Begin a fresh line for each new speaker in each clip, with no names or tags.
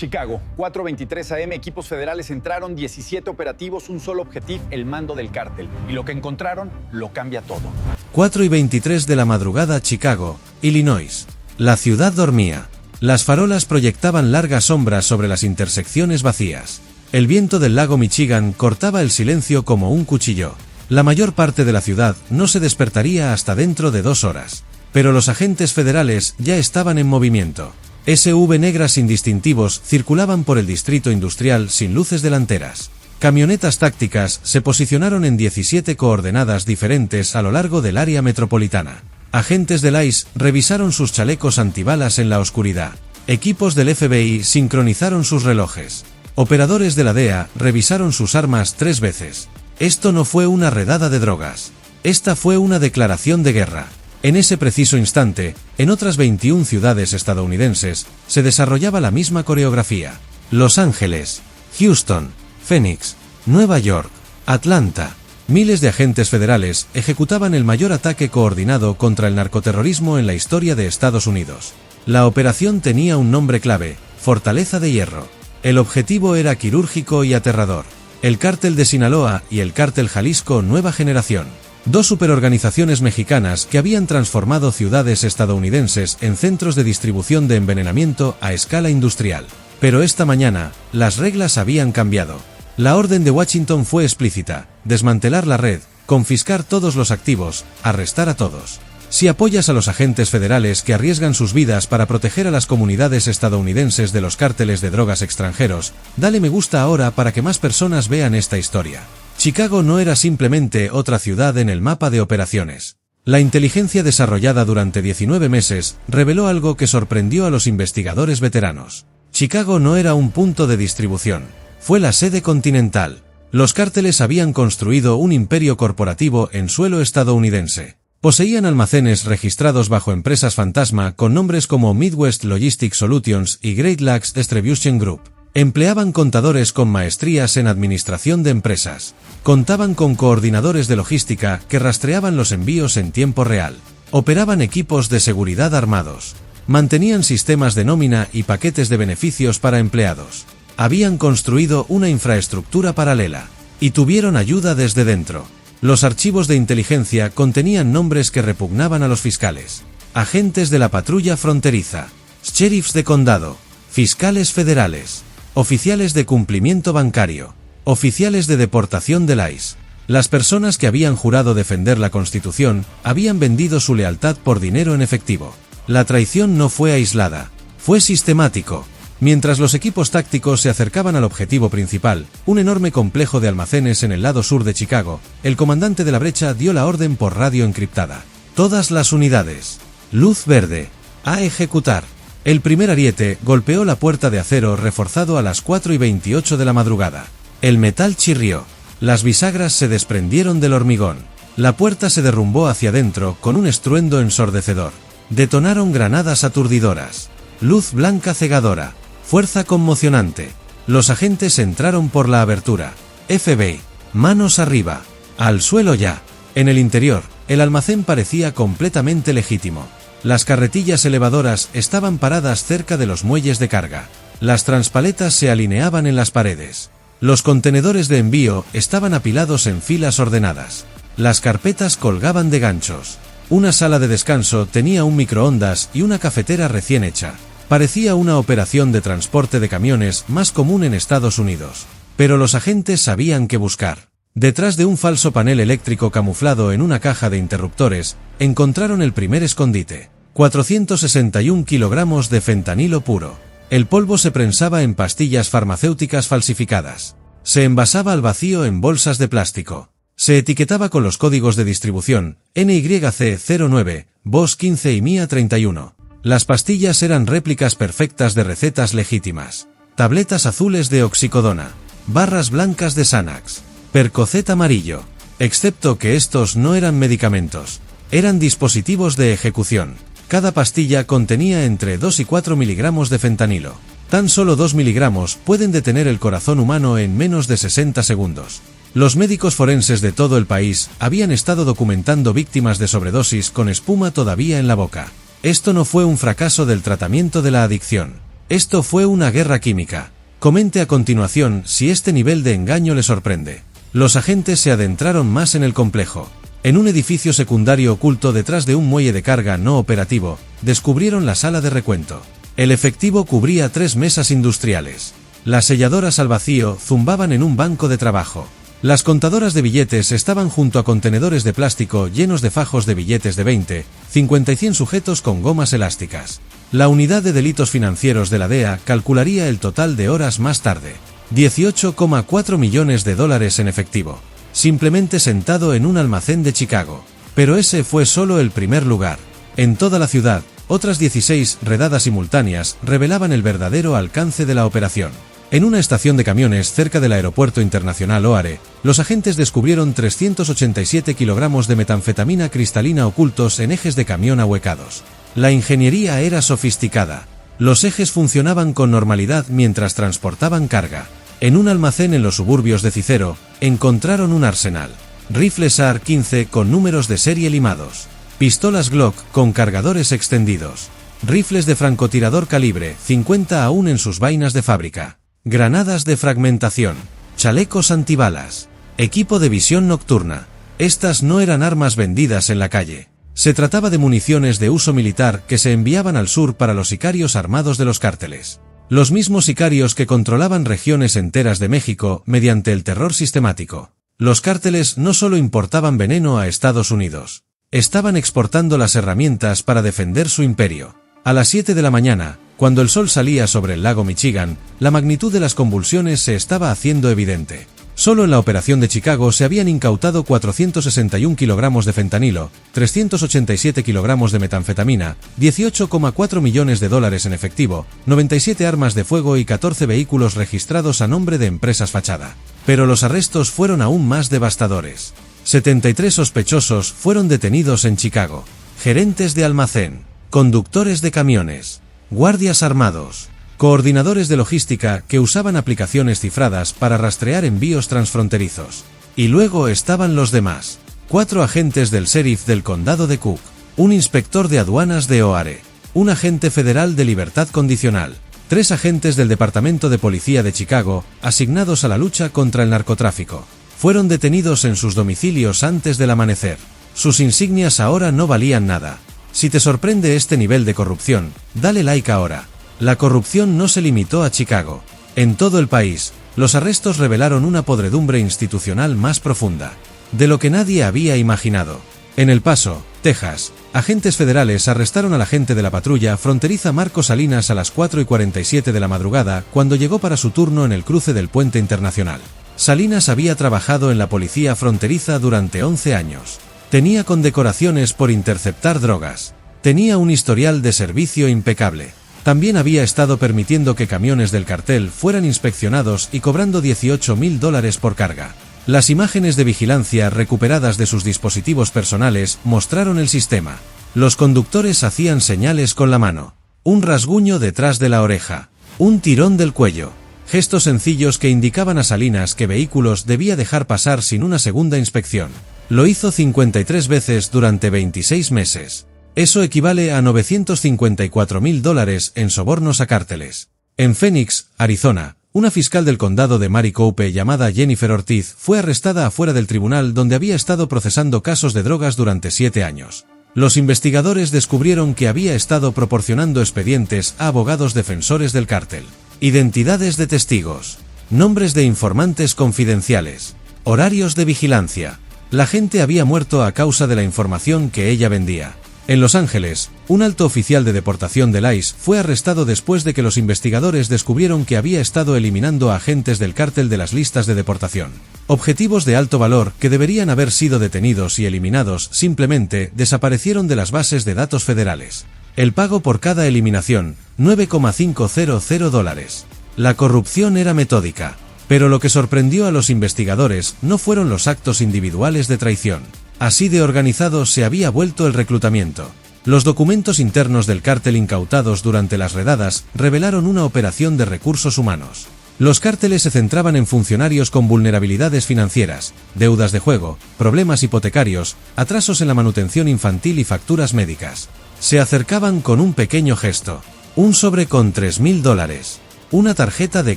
Chicago, 4:23 AM, equipos federales entraron, 17 operativos, un solo objetivo, el mando del cártel. Y lo que encontraron lo cambia todo.
4:23 de la madrugada, Chicago, Illinois. La ciudad dormía. Las farolas proyectaban largas sombras sobre las intersecciones vacías. El viento del lago Michigan cortaba el silencio como un cuchillo. La mayor parte de la ciudad no se despertaría hasta dentro de 2 horas. Pero los agentes federales ya estaban en movimiento. SUV negras sin distintivos circulaban por el distrito industrial sin luces delanteras. Camionetas tácticas se posicionaron en 17 coordenadas diferentes a lo largo del área metropolitana. Agentes del ICE revisaron sus chalecos antibalas en la oscuridad. Equipos del FBI sincronizaron sus relojes. Operadores de la DEA revisaron sus armas 3 veces. Esto no fue una redada de drogas. Esta fue una declaración de guerra. En ese preciso instante, en otras 21 ciudades estadounidenses, se desarrollaba la misma coreografía. Los Ángeles, Houston, Phoenix, Nueva York, Atlanta. Miles de agentes federales ejecutaban el mayor ataque coordinado contra el narcoterrorismo en la historia de Estados Unidos. La operación tenía un nombre clave: Fortaleza de Hierro. El objetivo era quirúrgico y aterrador. El Cártel de Sinaloa y el Cártel Jalisco Nueva Generación. 2 superorganizaciones mexicanas que habían transformado ciudades estadounidenses en centros de distribución de envenenamiento a escala industrial. Pero esta mañana, las reglas habían cambiado. La orden de Washington fue explícita: desmantelar la red, confiscar todos los activos, arrestar a todos. Si apoyas a los agentes federales que arriesgan sus vidas para proteger a las comunidades estadounidenses de los cárteles de drogas extranjeros, dale me gusta ahora para que más personas vean esta historia. Chicago no era simplemente otra ciudad en el mapa de operaciones. La inteligencia desarrollada durante 19 meses reveló algo que sorprendió a los investigadores veteranos. Chicago no era un punto de distribución, fue la sede continental. Los cárteles habían construido un imperio corporativo en suelo estadounidense. Poseían almacenes registrados bajo empresas fantasma con nombres como Midwest Logistics Solutions y Great Lakes Distribution Group. Empleaban contadores con maestrías en administración de empresas. Contaban con coordinadores de logística que rastreaban los envíos en tiempo real. Operaban equipos de seguridad armados. Mantenían sistemas de nómina y paquetes de beneficios para empleados. Habían construido una infraestructura paralela. Y tuvieron ayuda desde dentro. Los archivos de inteligencia contenían nombres que repugnaban a los fiscales. Agentes de la patrulla fronteriza. Sheriffs de condado. Fiscales federales. Oficiales de cumplimiento bancario. Oficiales de deportación del ICE. Las personas que habían jurado defender la Constitución habían vendido su lealtad por dinero en efectivo. La traición no fue aislada, fue sistemático. Mientras los equipos tácticos se acercaban al objetivo principal, un enorme complejo de almacenes en el lado sur de Chicago, el comandante de la brecha dio la orden por radio encriptada. Todas las unidades. Luz verde. A ejecutar. El primer ariete golpeó la puerta de acero reforzado a las 4:28 de la madrugada. El metal chirrió. Las bisagras se desprendieron del hormigón. La puerta se derrumbó hacia adentro con un estruendo ensordecedor. Detonaron granadas aturdidoras. Luz blanca cegadora. Fuerza conmocionante. Los agentes entraron por la abertura. FBI. Manos arriba. Al suelo ya. En el interior, el almacén parecía completamente legítimo. Las carretillas elevadoras estaban paradas cerca de los muelles de carga. Las transpaletas se alineaban en las paredes. Los contenedores de envío estaban apilados en filas ordenadas. Las carpetas colgaban de ganchos. Una sala de descanso tenía un microondas y una cafetera recién hecha. Parecía una operación de transporte de camiones más común en Estados Unidos. Pero los agentes sabían qué buscar. Detrás de un falso panel eléctrico camuflado en una caja de interruptores, encontraron el primer escondite. 461 kilogramos de fentanilo puro. El polvo se prensaba en pastillas farmacéuticas falsificadas. Se envasaba al vacío en bolsas de plástico. Se etiquetaba con los códigos de distribución, NYC09, BOS 15 y MIA 31. Las pastillas eran réplicas perfectas de recetas legítimas. Tabletas azules de oxicodona. Barras blancas de Xanax. Percocet amarillo. Excepto que estos no eran medicamentos. Eran dispositivos de ejecución. Cada pastilla contenía entre 2 y 4 miligramos de fentanilo. Tan solo 2 miligramos pueden detener el corazón humano en menos de 60 segundos. Los médicos forenses de todo el país habían estado documentando víctimas de sobredosis con espuma todavía en la boca. Esto no fue un fracaso del tratamiento de la adicción. Esto fue una guerra química. Comente a continuación si este nivel de engaño le sorprende. Los agentes se adentraron más en el complejo. En un edificio secundario oculto detrás de un muelle de carga no operativo, descubrieron la sala de recuento. El efectivo cubría 3 mesas industriales. Las selladoras al vacío zumbaban en un banco de trabajo. Las contadoras de billetes estaban junto a contenedores de plástico llenos de fajos de billetes de 20, 50 y 100 sujetos con gomas elásticas. La unidad de delitos financieros de la DEA calcularía el total de horas más tarde. 18,4 millones de dólares en efectivo. Simplemente sentado en un almacén de Chicago. Pero ese fue solo el primer lugar. En toda la ciudad, otras 16 redadas simultáneas revelaban el verdadero alcance de la operación. En una estación de camiones cerca del Aeropuerto Internacional O'Hare, los agentes descubrieron 387 kilogramos de metanfetamina cristalina ocultos en ejes de camión ahuecados. La ingeniería era sofisticada. Los ejes funcionaban con normalidad mientras transportaban carga. En un almacén en los suburbios de Cicero, encontraron un arsenal. Rifles AR-15 con números de serie limados. Pistolas Glock con cargadores extendidos. Rifles de francotirador calibre 50 aún en sus vainas de fábrica. Granadas de fragmentación, chalecos antibalas, equipo de visión nocturna. Estas no eran armas vendidas en la calle. Se trataba de municiones de uso militar que se enviaban al sur para los sicarios armados de los cárteles. Los mismos sicarios que controlaban regiones enteras de México mediante el terror sistemático. Los cárteles no solo importaban veneno a Estados Unidos. Estaban exportando las herramientas para defender su imperio. A las 7 de la mañana, cuando el sol salía sobre el lago Michigan, la magnitud de las convulsiones se estaba haciendo evidente. Solo en la operación de Chicago se habían incautado 461 kilogramos de fentanilo, 387 kilogramos de metanfetamina, 18,4 millones de dólares en efectivo, 97 armas de fuego y 14 vehículos registrados a nombre de empresas fachada. Pero los arrestos fueron aún más devastadores. 73 sospechosos fueron detenidos en Chicago. Gerentes de almacén, conductores de camiones, guardias armados, coordinadores de logística que usaban aplicaciones cifradas para rastrear envíos transfronterizos. Y luego estaban los demás. 4 agentes del sheriff del condado de Cook, un inspector de aduanas de O'Hare, un agente federal de libertad condicional, 3 agentes del Departamento de Policía de Chicago, asignados a la lucha contra el narcotráfico. Fueron detenidos en sus domicilios antes del amanecer. Sus insignias ahora no valían nada. Si te sorprende este nivel de corrupción, dale like ahora. La corrupción no se limitó a Chicago. En todo el país, los arrestos revelaron una podredumbre institucional más profunda, de lo que nadie había imaginado. En El Paso, Texas, agentes federales arrestaron al agente de la patrulla fronteriza Marco Salinas a las 4:47 de la madrugada cuando llegó para su turno en el cruce del puente internacional. Salinas había trabajado en la policía fronteriza durante 11 años. Tenía condecoraciones por interceptar drogas. Tenía un historial de servicio impecable. También había estado permitiendo que camiones del cartel fueran inspeccionados y cobrando $18,000 por carga. Las imágenes de vigilancia recuperadas de sus dispositivos personales mostraron el sistema. Los conductores hacían señales con la mano. Un rasguño detrás de la oreja. Un tirón del cuello. Gestos sencillos que indicaban a Salinas que vehículos debía dejar pasar sin una segunda inspección. Lo hizo 53 veces durante 26 meses. Eso equivale a $954,000 en sobornos a cárteles. En Phoenix, Arizona, una fiscal del condado de Maricopa llamada Jennifer Ortiz fue arrestada afuera del tribunal donde había estado procesando casos de drogas durante 7 años. Los investigadores descubrieron que había estado proporcionando expedientes a abogados defensores del cártel, identidades de testigos, nombres de informantes confidenciales, horarios de vigilancia. La gente había muerto a causa de la información que ella vendía. En Los Ángeles, un alto oficial de deportación del ICE fue arrestado después de que los investigadores descubrieron que había estado eliminando a agentes del cártel de las listas de deportación. Objetivos de alto valor que deberían haber sido detenidos y eliminados simplemente desaparecieron de las bases de datos federales. El pago por cada eliminación, $9,500. La corrupción era metódica. Pero lo que sorprendió a los investigadores no fueron los actos individuales de traición. Así de organizado se había vuelto el reclutamiento. Los documentos internos del cártel incautados durante las redadas revelaron una operación de recursos humanos. Los cárteles se centraban en funcionarios con vulnerabilidades financieras, deudas de juego, problemas hipotecarios, atrasos en la manutención infantil y facturas médicas. Se acercaban con un pequeño gesto. un sobre con $3.000, una tarjeta de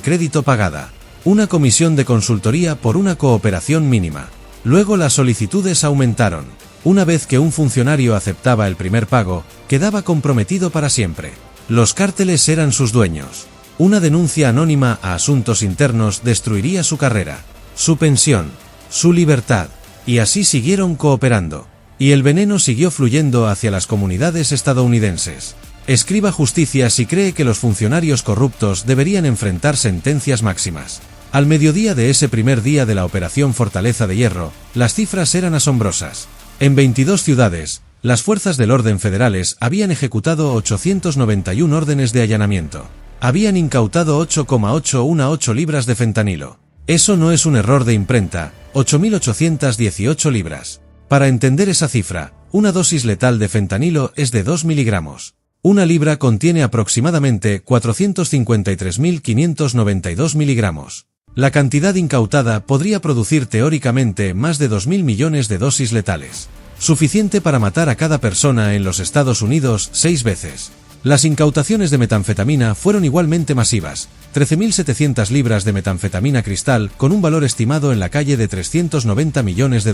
crédito pagada, una comisión de consultoría por una cooperación mínima. Luego las solicitudes aumentaron. Una vez que un funcionario aceptaba el primer pago, quedaba comprometido para siempre. Los cárteles eran sus dueños. Una denuncia anónima a asuntos internos destruiría su carrera, su pensión, su libertad, y así siguieron cooperando. Y el veneno siguió fluyendo hacia las comunidades estadounidenses. Escriba justicia si cree que los funcionarios corruptos deberían enfrentar sentencias máximas. Al mediodía de ese primer día de la Operación Fortaleza de Hierro, las cifras eran asombrosas. En 22 ciudades, las fuerzas del orden federales habían ejecutado 891 órdenes de allanamiento. Habían incautado 8,818 libras de fentanilo. Eso no es un error de imprenta, 8.818 libras. Para entender esa cifra, una dosis letal de fentanilo es de 2 miligramos. Una libra contiene aproximadamente 453.592 miligramos. La cantidad incautada podría producir teóricamente más de 2.000 millones de dosis letales. Suficiente para matar a cada persona en los Estados Unidos 6 veces. Las incautaciones de metanfetamina fueron igualmente masivas, 13.700 libras de metanfetamina cristal con un valor estimado en la calle de $390 millones.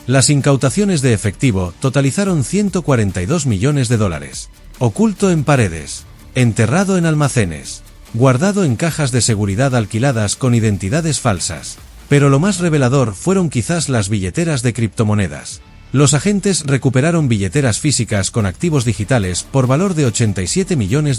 Las incautaciones de efectivo totalizaron $142 millones. Oculto en paredes, enterrado en almacenes, guardado en cajas de seguridad alquiladas con identidades falsas. Pero lo más revelador fueron quizás las billeteras de criptomonedas. Los agentes recuperaron billeteras físicas con activos digitales por valor de $87 millones.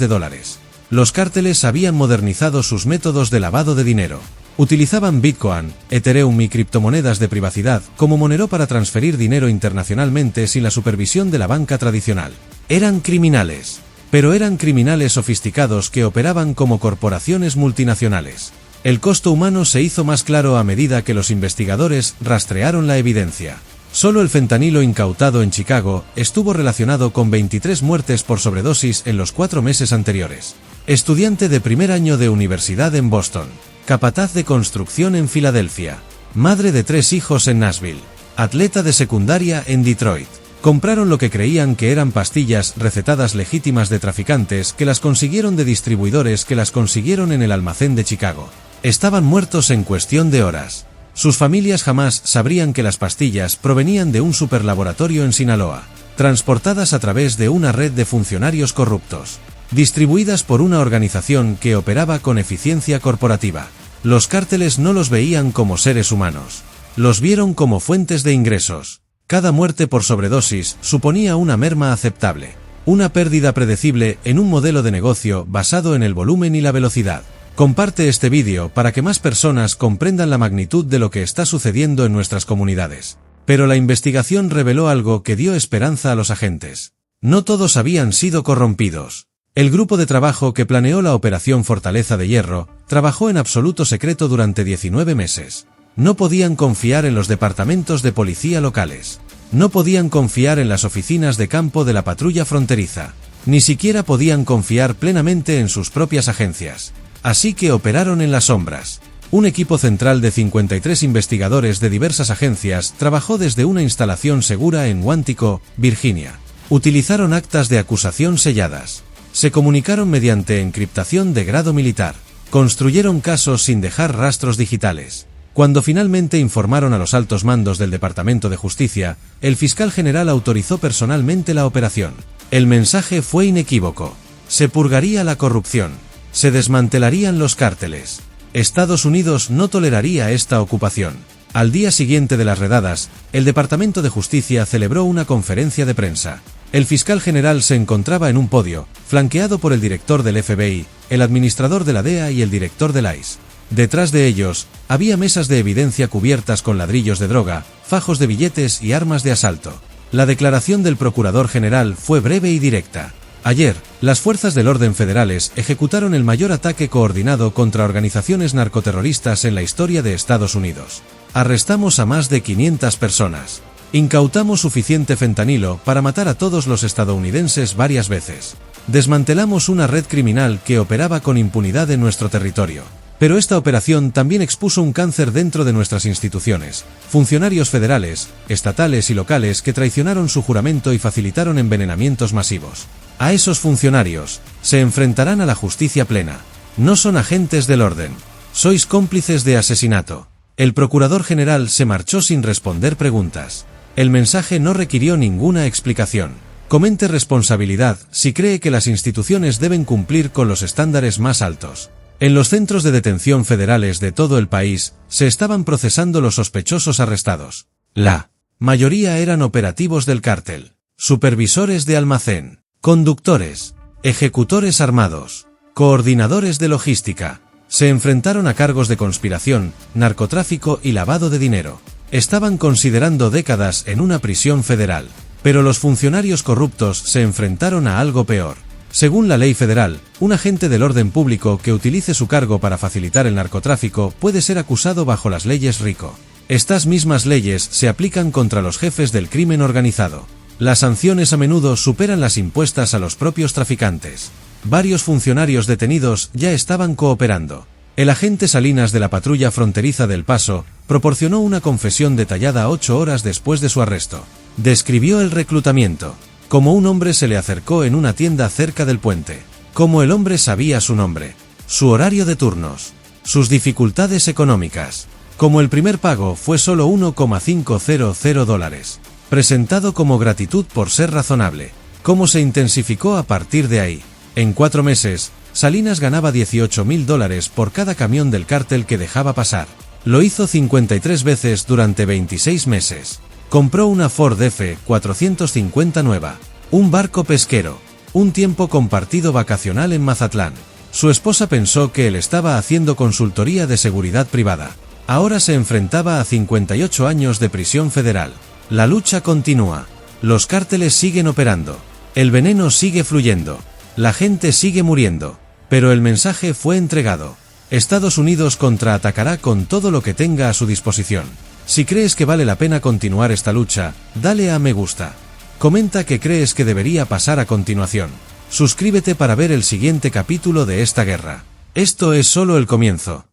Los cárteles habían modernizado sus métodos de lavado de dinero. Utilizaban Bitcoin, Ethereum y criptomonedas de privacidad como monero para transferir dinero internacionalmente sin la supervisión de la banca tradicional. Eran criminales, pero eran criminales sofisticados que operaban como corporaciones multinacionales. El costo humano se hizo más claro a medida que los investigadores rastrearon la evidencia. Solo el fentanilo incautado en Chicago estuvo relacionado con 23 muertes por sobredosis en los 4 meses anteriores. Estudiante de primer año de universidad en Boston. Capataz de construcción en Filadelfia. Madre de 3 hijos en Nashville. Atleta de secundaria en Detroit. Compraron lo que creían que eran pastillas recetadas legítimas de traficantes que las consiguieron de distribuidores que las consiguieron en el almacén de Chicago. Estaban muertos en cuestión de horas. Sus familias jamás sabrían que las pastillas provenían de un superlaboratorio en Sinaloa, transportadas a través de una red de funcionarios corruptos, distribuidas por una organización que operaba con eficiencia corporativa. Los cárteles no los veían como seres humanos, los vieron como fuentes de ingresos. Cada muerte por sobredosis suponía una merma aceptable, una pérdida predecible en un modelo de negocio basado en el volumen y la velocidad. Comparte este vídeo para que más personas comprendan la magnitud de lo que está sucediendo en nuestras comunidades. Pero la investigación reveló algo que dio esperanza a los agentes. No todos habían sido corrompidos. El grupo de trabajo que planeó la Operación Fortaleza de Hierro trabajó en absoluto secreto durante 19 meses. No podían confiar en los departamentos de policía locales. No podían confiar en las oficinas de campo de la patrulla fronteriza. Ni siquiera podían confiar plenamente en sus propias agencias. Así que operaron en las sombras. Un equipo central de 53 investigadores de diversas agencias trabajó desde una instalación segura en Quantico, Virginia. Utilizaron actas de acusación selladas. Se comunicaron mediante encriptación de grado militar. Construyeron casos sin dejar rastros digitales. Cuando finalmente informaron a los altos mandos del Departamento de Justicia, el fiscal general autorizó personalmente la operación. El mensaje fue inequívoco. Se purgaría la corrupción. Se desmantelarían los cárteles. Estados Unidos no toleraría esta ocupación. Al día siguiente de las redadas, el Departamento de Justicia celebró una conferencia de prensa. El fiscal general se encontraba en un podio, flanqueado por el director del FBI, el administrador de la DEA y el director del ICE. Detrás de ellos, había mesas de evidencia cubiertas con ladrillos de droga, fajos de billetes y armas de asalto. La declaración del procurador general fue breve y directa. Ayer, las fuerzas del orden federales ejecutaron el mayor ataque coordinado contra organizaciones narcoterroristas en la historia de Estados Unidos. Arrestamos a más de 500 personas. Incautamos suficiente fentanilo para matar a todos los estadounidenses varias veces. Desmantelamos una red criminal que operaba con impunidad en nuestro territorio. Pero esta operación también expuso un cáncer dentro de nuestras instituciones. Funcionarios federales, estatales y locales que traicionaron su juramento y facilitaron envenenamientos masivos. A esos funcionarios se enfrentarán a la justicia plena. No son agentes del orden. Sois cómplices de asesinato. El procurador general se marchó sin responder preguntas. El mensaje no requirió ninguna explicación. Comente responsabilidad si cree que las instituciones deben cumplir con los estándares más altos. En los centros de detención federales de todo el país se estaban procesando los sospechosos arrestados. La mayoría eran operativos del cártel, supervisores de almacén, conductores, ejecutores armados, coordinadores de logística. Se enfrentaron a cargos de conspiración, narcotráfico y lavado de dinero. Estaban considerando décadas en una prisión federal. Pero los funcionarios corruptos se enfrentaron a algo peor. Según la ley federal, un agente del orden público que utilice su cargo para facilitar el narcotráfico puede ser acusado bajo las leyes RICO. Estas mismas leyes se aplican contra los jefes del crimen organizado. Las sanciones a menudo superan las impuestas a los propios traficantes. Varios funcionarios detenidos ya estaban cooperando. El agente Salinas de la patrulla fronteriza del Paso proporcionó una confesión detallada 8 horas después de su arresto. Describió el reclutamiento. Como un hombre se le acercó en una tienda cerca del puente. Como el hombre sabía su nombre, su horario de turnos, sus dificultades económicas. Como el primer pago fue solo $1,500. Presentado como gratitud por ser razonable. Cómo se intensificó a partir de ahí. En 4 meses, Salinas ganaba $18,000 por cada camión del cártel que dejaba pasar. Lo hizo 53 veces durante 26 meses. Compró una Ford F-450 nueva, un barco pesquero, un tiempo compartido vacacional en Mazatlán. Su esposa pensó que él estaba haciendo consultoría de seguridad privada. Ahora se enfrentaba a 58 años de prisión federal. La lucha continúa. Los cárteles siguen operando. El veneno sigue fluyendo. La gente sigue muriendo. Pero el mensaje fue entregado. Estados Unidos contraatacará con todo lo que tenga a su disposición. Si crees que vale la pena continuar esta lucha, dale a me gusta. Comenta qué crees que debería pasar a continuación. Suscríbete para ver el siguiente capítulo de esta guerra. Esto es solo el comienzo.